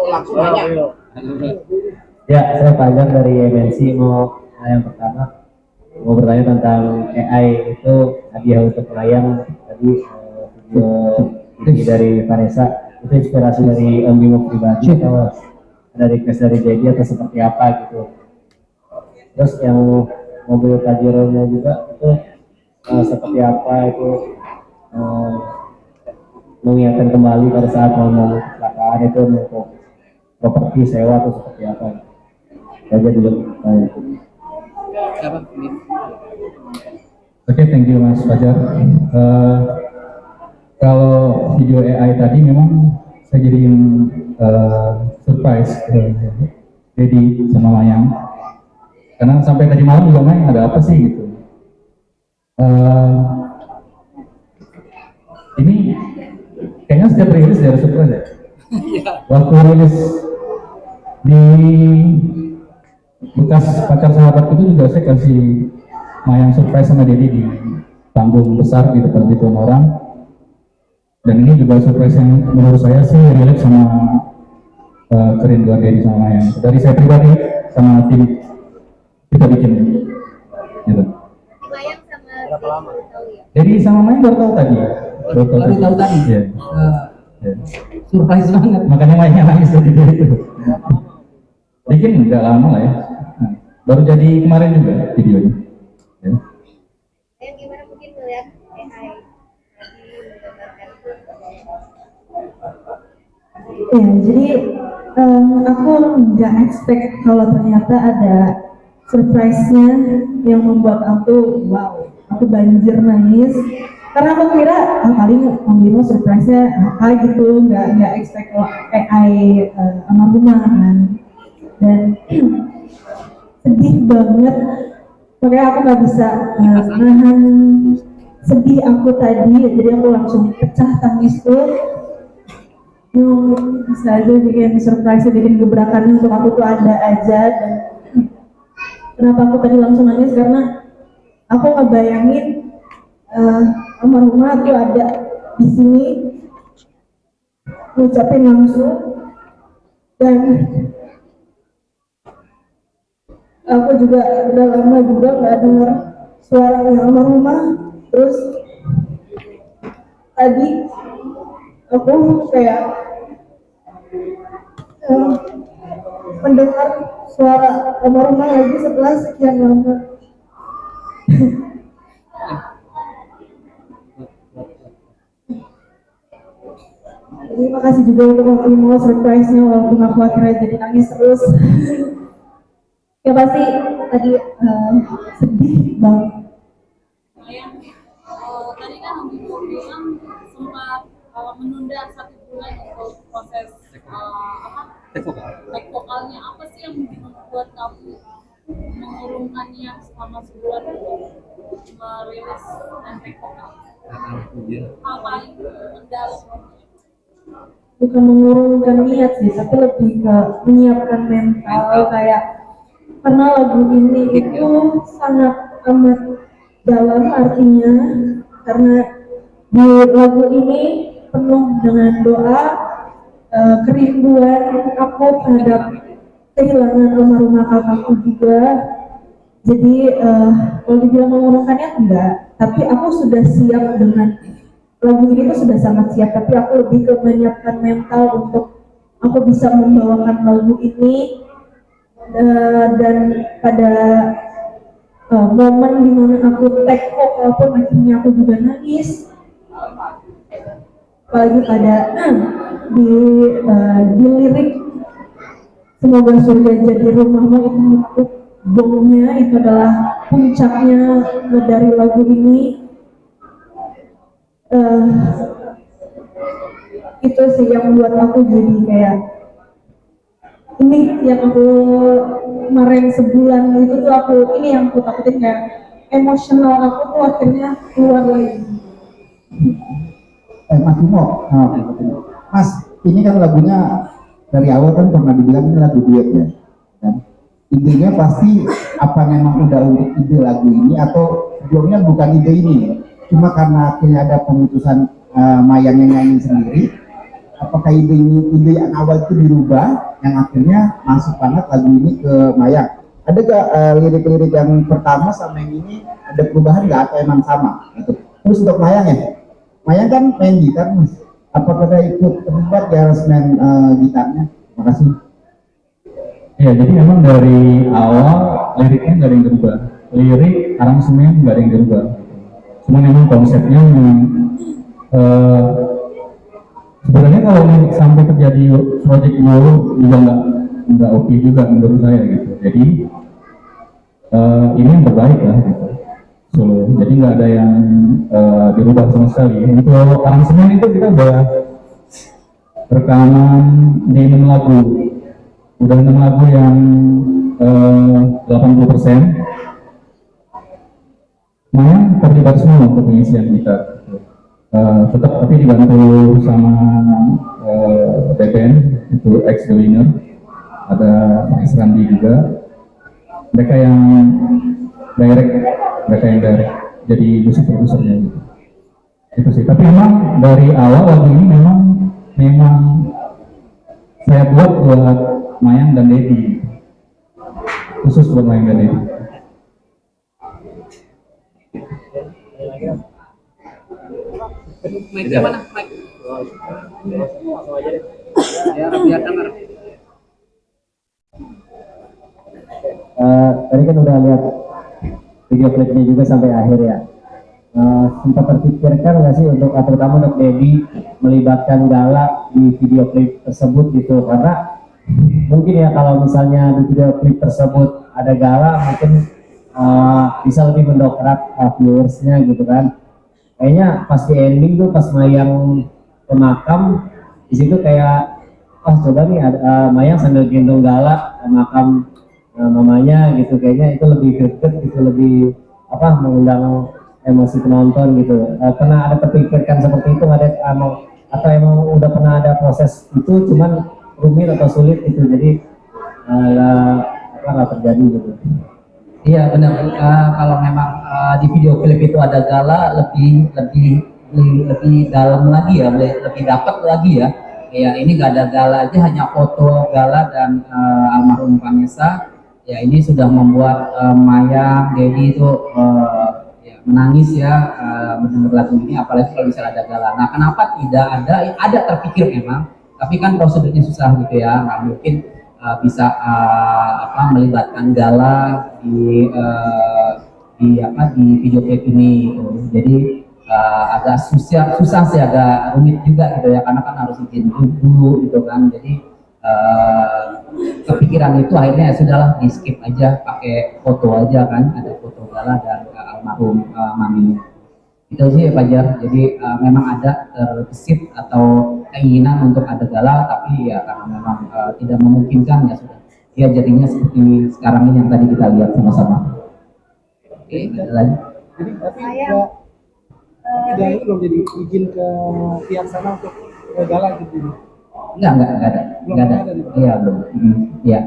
langsung nanya. Ya, saya Fajar dari MNC. Yang pertama mau bertanya tentang AI itu hadiah untuk klien tadi, video ini dari Vanessa itu inspirasi dari Om Bimo pribadi atau ada request dari JD atau seperti apa gitu. Terus yang mobil Pajero-nya juga itu seperti apa itu, mengingatkan kembali pada saat mau kecelakaan itu untuk properti sewa atau seperti apa. Saja dulu. Oke, thank you Mas Fajar. Kalau video AI tadi memang saya jadiin surprise jadi sama Mayang, karena sampai tadi malam juga Mayang ada apa sih gitu. Ini kayaknya setiap rilis ada surprise ya. Waktu rilis di bekas pacar sahabat itu juga saya kasih Mayang surprise sama Dedi di panggung besar di depan ribuan orang. Dan ini juga surprise yang menurut saya sih relate sama kerinduan Dedi sama Mayang. Dari saya pribadi sama tim kita bikin gitu. Mayang sama berapa lama? Dedi sama Mayang baru tahu tadi. Baru tahu tadi. Ya. Surprise banget. Makanya Mayang nangis tadi itu. Bikin nggak lama lah ya. Nah, baru jadi kemarin juga videonya. Ya. Yang gimana mungkin melihat AI ya, jadi aku nggak expect kalau ternyata ada surprise-nya yang membuat aku wow, aku banjir nangis karena aku kira paling Bimo surprise-nya apa gitu, nggak expect kalau AI almarhumah kan. Dan sedih banget, makanya aku nggak bisa nahan sedih aku tadi, jadi aku langsung pecah tangis tuh. Bisa aja bikin surprise, bikin gebrakan untuk aku tuh ada aja. Dan kenapa aku tadi langsung nangis, karena aku ngebayangin almarhumah tuh ada di sini ngucapin langsung, dan aku juga udah lama juga nggak dengar suara almarhumah. Terus tadi aku kayak mendengar suara almarhumah lagi setelah sekian lama. Jadi makasih juga untuk Om Bimo surprise-nya, walaupun aku akhirnya jadi nangis terus. Ya pasti tadi sedih banget. Tadi kan Om Bimo bilang sempat menunda 1 bulan untuk proses take vokalnya. Apa sih yang membuat kamu mengurungkannya selama sebulan untuk merilis dan take vokal? Apa itu mendalam? Bukan mengurungkan niat sih, tapi lebih ke menyiapkan mental, kayak karena lagu ini itu sangat amat dalam artinya, karena di lagu ini penuh dengan doa, kerinduan aku terhadap kehilangan almarhumah kakakku juga. Jadi kalau dibilang mengurungkannya enggak, tapi aku sudah siap dengan lagu ini tuh, sudah sangat siap, tapi aku lebih ke menyiapkan mental untuk aku bisa membawakan lagu ini. Dan pada momen dimana aku take vokal pun akhirnya aku juga nangis, apalagi pada di lirik semoga surga jadi rumahmu, itu menurut bongnya itu adalah puncaknya dari lagu ini. Itu sih yang membuat aku jadi kayak ini yang aku kemarin sebulan itu tuh ini yang aku takutin, kayak emosional aku tuh akhirnya keluar lagi. Mas Bimo, Mas, ini kan lagunya dari awal kan pernah dibilang ini lagu duet ya, dan idenya pasti apa memang udah untuk ide lagu ini atau sebelumnya bukan ide ini, cuma karena akhirnya ada pemutusan Mayang yang nyanyi sendiri, apakah ide yang awal itu dirubah yang akhirnya masuk banget lagu ini ke Mayang? Ada gak lirik-lirik yang pertama sama yang ini ada perubahan nggak atau emang sama gitu? Terus untuk Mayang ya, Mayang kan main gitar nih, apakah dia ikut terlibat di aransemen gitarnya? Terima kasih. Ya, jadi memang dari awal liriknya nggak ada yang berubah, lirik aransemen nggak ada yang berubah. Cuma memang konsepnya memang sebenarnya kalau sampai terjadi project dulu juga nggak oke juga menurut saya gitu. Jadi ini yang terbaik lah gitu. So, jadi nggak ada yang dirubah sama sekali. Untuk aransemen itu kita udah rekaman di 6 lagu. Udah 6 lagu yang 80%. Mayan terlibat semua untuk pengisian gitar. Tetap tapi dibantu sama BPN itu ex The Winner, ada Mas Randi juga. Mereka yang direct jadi musik produsernya gitu. Itu sih. Tapi memang dari awal lagu ini memang saya buat Mayang dan Dedi, khusus buat Mayang dan Dedi. Mic-nya mana? Mic. Biar dengar. Tadi kan udah lihat video klipnya juga sampai akhir ya. Sempat terpikirkan nggak sih untuk terutama untuk Dedi melibatkan Gala di video klip tersebut gitu, karena mungkin ya kalau misalnya di video klip tersebut ada Gala mungkin bisa lebih mendongkrak viewersnya gitu kan. Kayaknya pas di ending tuh pas Mayang ke makam di situ kayak coba nih ada Mayang sambil gendong Gala ke makam mamanya gitu, kayaknya itu lebih greget gitu, lebih mengundang emosi penonton gitu. Pernah ada terpikirkan seperti itu ada atau emang udah pernah ada proses itu cuman rumit atau sulit gitu jadi nggak terjadi gitu? Iya benar. Kalau memang di video klip itu ada Gala lebih dalam lagi ya, lebih dapat lagi ya. Ya ini nggak ada Gala aja, hanya foto Gala dan almarhum Vanessa. Ya ini sudah membuat Mayang, Dedi itu ya, menangis ya mendengar lagu ini, apalagi kalau misalnya ada Gala. Nah kenapa tidak ada terpikir memang, tapi kan prosedurnya susah gitu ya, nggak mungkin bisa melibatkan Gala di video klip ini gitu. Jadi agak susah sih, agak rumit juga gitu ya, karena kan harus izin dulu gitu kan. Jadi kepikiran itu akhirnya ya sudahlah di skip aja, pakai foto aja kan, ada foto Gala dan almarhum maminya. Itu sih Pak Jar. Jadi memang ada terbesit atau keinginan untuk ada Gala, tapi ya karena memang tidak memungkinkan ya sudah. Ya jadinya seperti sekarang ini yang tadi kita lihat sama-sama. Oke, ada lagi. Jadi tapi Mayang, tidak belum jadi izin ke pihak sana untuk Gala gitu. Enggak ada. Iya belum. Iya.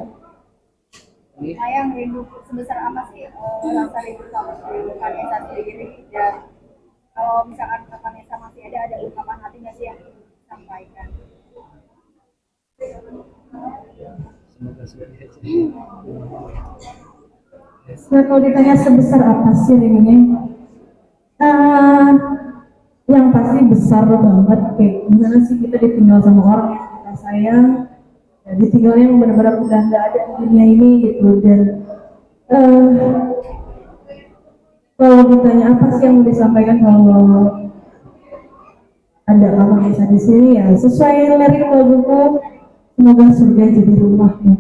Mayang rindu sebesar apa sih rasa rindu sama Vanessa sendiri, dan kalau misalkan Vanessa masih ada ungkapan hati nggak sih yang ingin disampaikan? Nah, kalau ditanya sebesar apa sih rindunya? Yang pasti besar banget, kayak gimana sih kita ditinggal sama orang yang kita sayang, ya, ditinggal yang benar-benar udah nggak ada di dunia ini gitu. Dan kalau ditanya apa sih yang mau disampaikan kalau ada kamu bisa di sini, ya sesuai lirik laguku, semoga surga jadi rumahmu.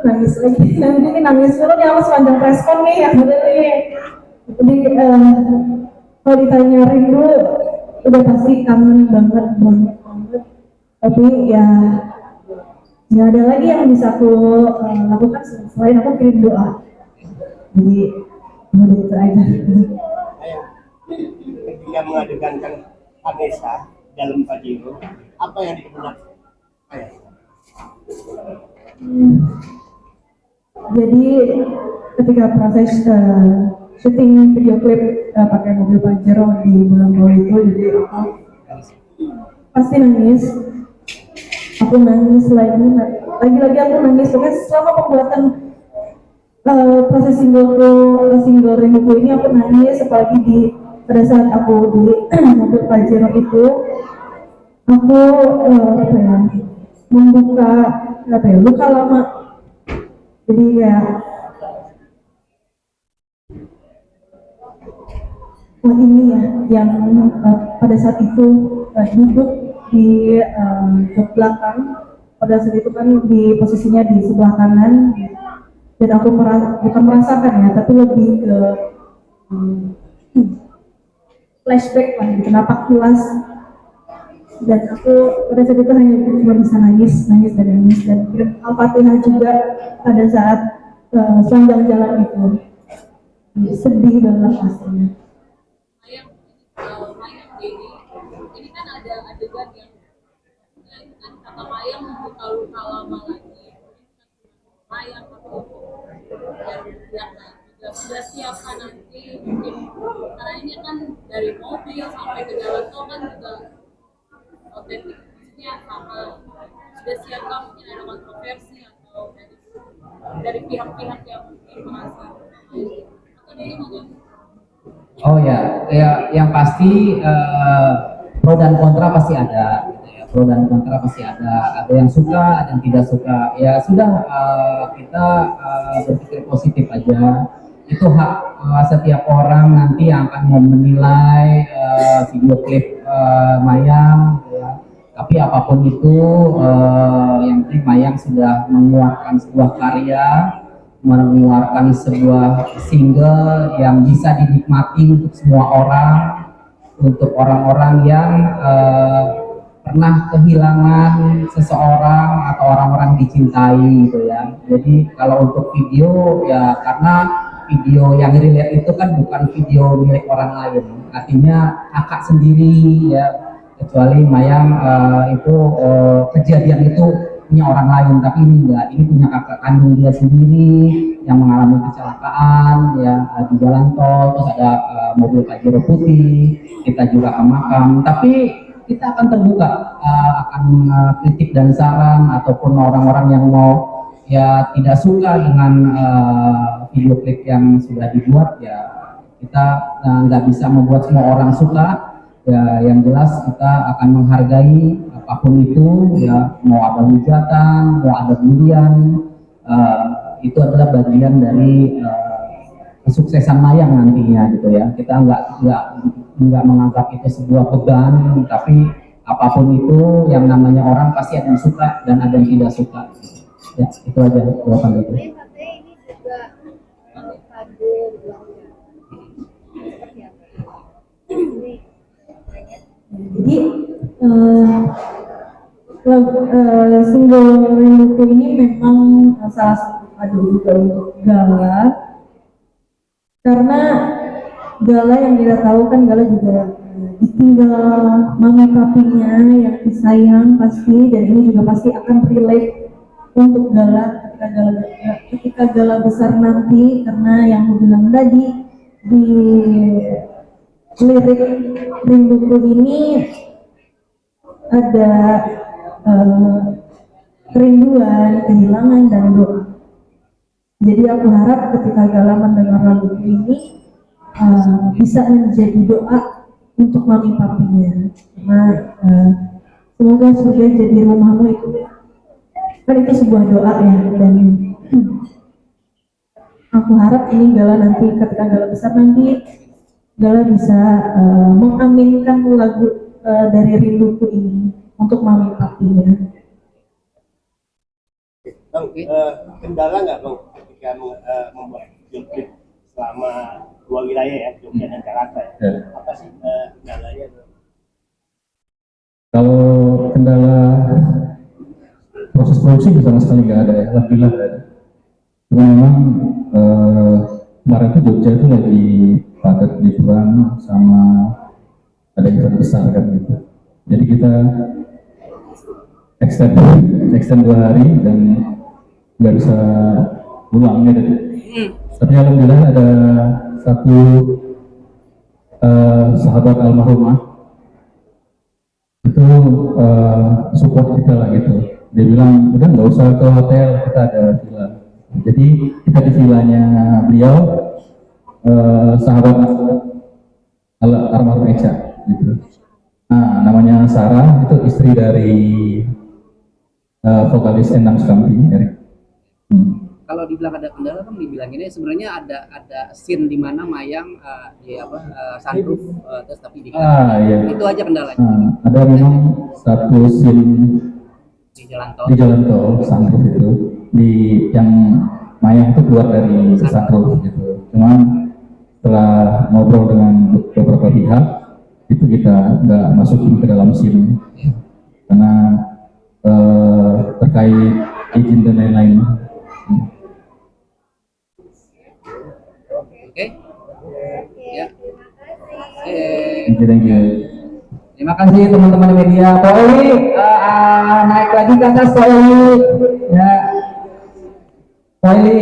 Nangis lagi, nanti nangis dulu ya sepanjang preskon nih ya nih. Jadi kalau ditanya rindu, udah pasti kangen banget. Tapi ya nggak ada lagi yang bisa aku lakukan selain aku kirim doa. Jadi udah itu aja. Ketika mengadegankan Vanessa dalam Pajero, apa yang digunakan? Jadi ketika proses syuting video klip pakai mobil Pajero di bulan Maui itu, jadi aku pasti nangis aku nangis lagi aku nangis pokoknya selama pembuatan proses single rinduku ini aku nangis, apalagi pada saat aku di mobil Pajero itu aku membuka luka lama, jadi ya ini ya yang pada saat itu duduk di jok belakang, pada saat itu kan di posisinya di sebelah kanan, dan aku bukan merasakan ya, tapi lebih ke flashback lah gitu, napak tilas, dan aku pada saat itu hanya cuma bisa nangis dan Al-Fatihah juga pada saat sepanjang jalan itu. Sedih banget pastinya. Mayang jadi ini kan ada adegan yang kan kata Mayang membuka luka lama lagi. Mayang atau yang juga sudah siapkan nanti mungkin karena ini kan dari mobil sampai ke jalan tol kan juga otentik, maksudnya sama sudah siapkan mungkin ada kontroversi atau dari pihak-pihak yang mungkin merasa atau dari mana? Oh ya, yang pasti pro dan kontra pasti ada, gitu ya. Pro dan kontra pasti ada yang suka, ada yang tidak suka. Ya sudah, kita berpikir positif aja. Itu hak setiap orang nanti yang akan menilai video klip Mayang, gitu ya. Tapi apapun itu, yang penting Mayang sudah mengeluarkan sebuah karya, mengeluarkan sebuah single yang bisa dinikmati untuk semua orang, untuk orang-orang yang pernah kehilangan seseorang atau orang-orang dicintai gitu ya. Jadi kalau untuk video ya, karena video yang relate itu kan bukan video milik orang lain, artinya kakak sendiri ya, kecuali Mayang itu kejadian itu punya orang lain, tapi ini enggak, ini punya kakak kandung dia sendiri yang mengalami kecelakaan ya di jalan tol, terus ada mobil Pajero putih, kita juga ke makam, tapi kita akan terbuka akan kritik dan saran ataupun orang-orang yang mau ya tidak suka dengan video klip yang sudah dibuat, ya kita nggak bisa membuat semua orang suka ya. Yang jelas kita akan menghargai apapun itu ya, mau ada hujatan, mau ada bulian, itu adalah bagian dari kesuksesan Mayang nantinya gitu ya. Kita nggak menganggap itu sebuah beban, tapi apapun itu yang namanya orang pasti ada yang suka dan ada yang tidak suka. Ya itu aja jawaban itu. Ini juga kado Jadi single rinduku ini memang salah satu kado juga untuk Gala, karena Gala yang kita tahu kan Gala juga ditinggal mami papinya yang disayang pasti, dan ini juga pasti akan relate untuk Gala ketika Gala besar nanti, karena yang aku bilang tadi di lirik rinduku ini ada kerinduan, kehilangan, dan doa. Jadi aku harap ketika Gala mendengar lagu ini bisa menjadi doa untuk mami papinya, karena semoga surga jadi rumahmu, itu kan itu sebuah doa ya, dan aku harap ini Gala nanti ketika Gala besar nanti Gala bisa mengaminkan lagu dari rinduku ini untuk mami papinya. Bang, kendala nggak Bang ketika membuat video klip selama dua wilayah ya, Jogja dan Jakarta ya? Apa sih kendalanya? Kalau kendala proses produksi sama sekali nggak ada ya, alhamdulillah nggak ada. Cuma memang kemarin itu Jogja itu lagi padat liburan sama ada event besar kan gitu. Jadi kita extend 2 hari dan nggak bisa pulang gitu. Tapi alhamdulillah ada satu sahabat almarhumah itu support kita lah gitu. dia bilang udah nggak usah ke hotel, kita ada villa. Jadi kita di villanya beliau, sahabat almarhum Echa gitu. Nah, namanya Sarah, itu istri dari vokalis Endang Sukamti, Erik. Kalau dibilang ada kendala kan dibilanginnya sebenarnya ada scene di mana Mayang di sunroof terus tapi di Iya. itu aja kendalanya Ada memang satu scene di jalan tol. di jalan tol sunroof itu, di yang Mayang itu keluar dari sunroof gitu. Cuman setelah ngobrol dengan beberapa pihak, itu kita nggak masukin ke dalam scene karena terkait izin dan lain-lain. Oke. Ya. Thank you. Terima kasih teman-teman media. Pak Oli, naik lagi ke atas Pak Oli. Ya. Pak Oli.